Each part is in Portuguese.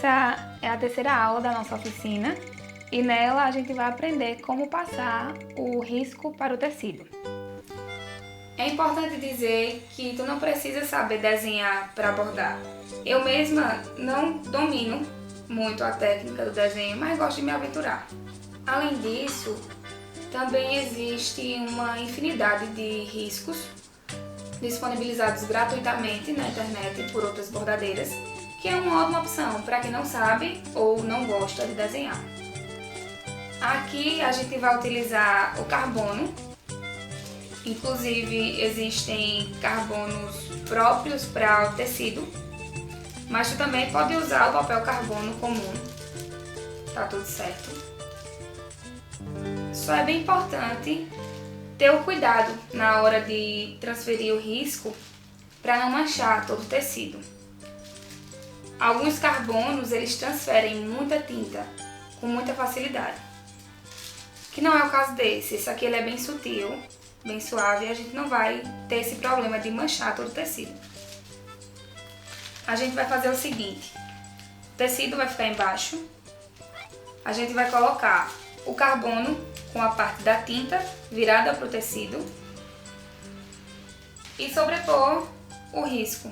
Essa é a terceira aula da nossa oficina e nela a gente vai aprender como passar o risco para o tecido. É importante dizer que tu não precisa saber desenhar para bordar. Eu mesma não domino muito a técnica do desenho, mas gosto de me aventurar. Além disso, também existe uma infinidade de riscos disponibilizados gratuitamente na internet por outras bordadeiras, que é uma ótima opção para quem não sabe ou não gosta de desenhar. Aqui a gente vai utilizar o carbono, inclusive existem carbonos próprios para o tecido, mas tu também pode usar o papel carbono comum, tá tudo certo. Só é bem importante ter o cuidado na hora de transferir o risco para não manchar todo o tecido. Alguns carbonos eles transferem muita tinta com muita facilidade, que não é o caso desse. Esse aqui ele é bem sutil, bem suave e a gente não vai ter esse problema de manchar todo o tecido. A gente vai fazer o seguinte, o tecido vai ficar embaixo, a gente vai colocar o carbono com a parte da tinta virada para o tecido e sobrepor o risco.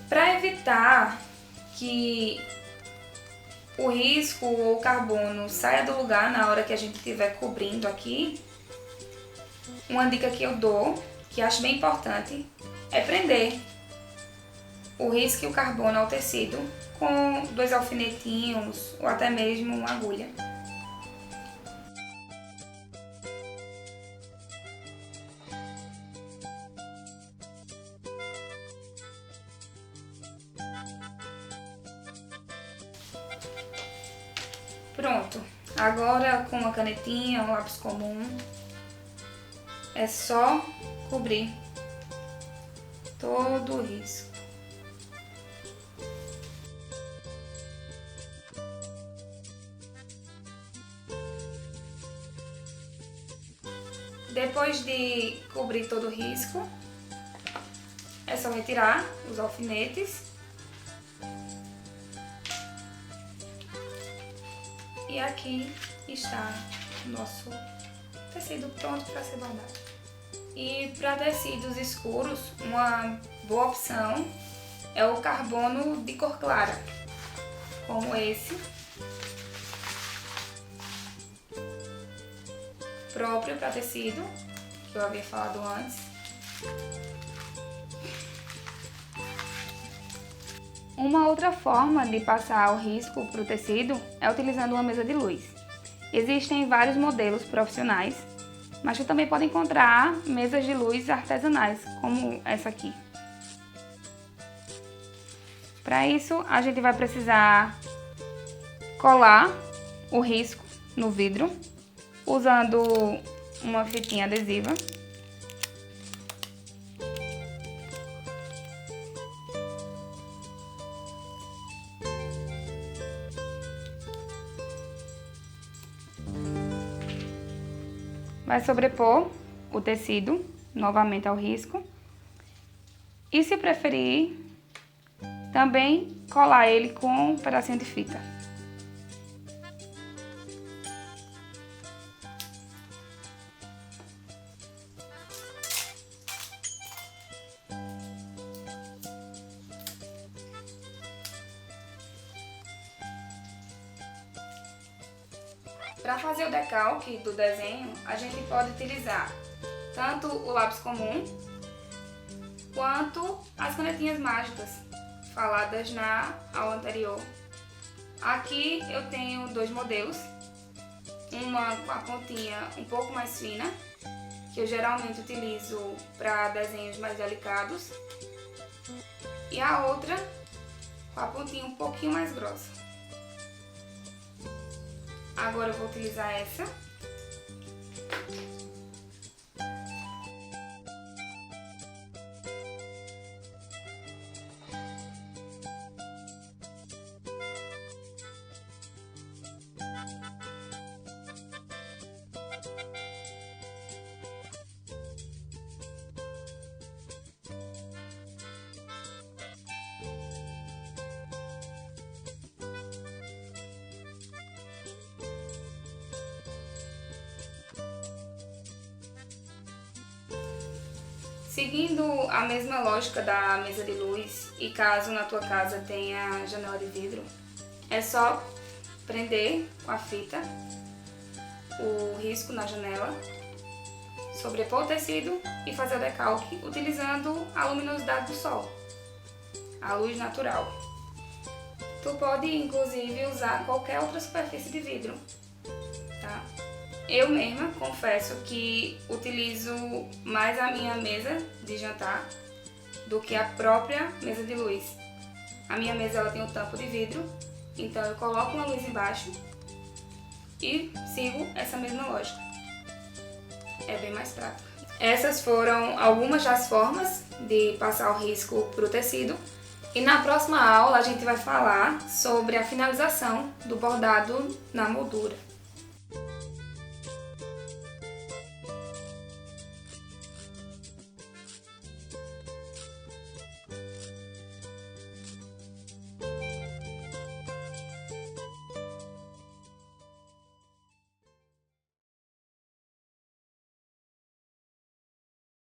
Para evitar que o risco ou o carbono saia do lugar na hora que a gente estiver cobrindo aqui, uma dica que eu dou, que acho bem importante, é prender o risco e o carbono ao tecido com 2 alfinetinhos ou até mesmo uma agulha. Pronto, agora com uma canetinha, um lápis comum, é só cobrir todo o risco. Depois de cobrir todo o risco, é só retirar os alfinetes e aqui está o nosso tecido pronto para ser bordado. E para tecidos escuros, uma boa opção é o carbono de cor clara, como esse, próprio para tecido, que eu havia falado antes. Uma outra forma de passar o risco para o tecido é utilizando uma mesa de luz. Existem vários modelos profissionais, mas tu também pode encontrar mesas de luz artesanais, como essa aqui. Para isso, a gente vai precisar colar o risco no vidro, usando uma fitinha adesiva. Vai sobrepor o tecido novamente ao risco e, se preferir, também colar ele com um pedacinho de fita. Para fazer o decalque do desenho, a gente pode utilizar tanto o lápis comum quanto as canetinhas mágicas faladas na aula anterior. Aqui eu tenho 2 modelos, uma com a pontinha um pouco mais fina, que eu geralmente utilizo para desenhos mais delicados, e a outra com a pontinha um pouquinho mais grossa. Agora eu vou utilizar essa. Seguindo a mesma lógica da mesa de luz, e caso na tua casa tenha janela de vidro, é só prender com a fita o risco na janela, sobrepor o tecido e fazer o decalque utilizando a luminosidade do sol, a luz natural. Tu pode inclusive usar qualquer outra superfície de vidro, tá? Eu mesma confesso que utilizo mais a minha mesa de jantar do que a própria mesa de luz. A minha mesa ela tem um tampo de vidro, então eu coloco uma luz embaixo e sigo essa mesma lógica. É bem mais prático. Essas foram algumas das formas de passar o risco para o tecido. E na próxima aula a gente vai falar sobre a finalização do bordado na moldura.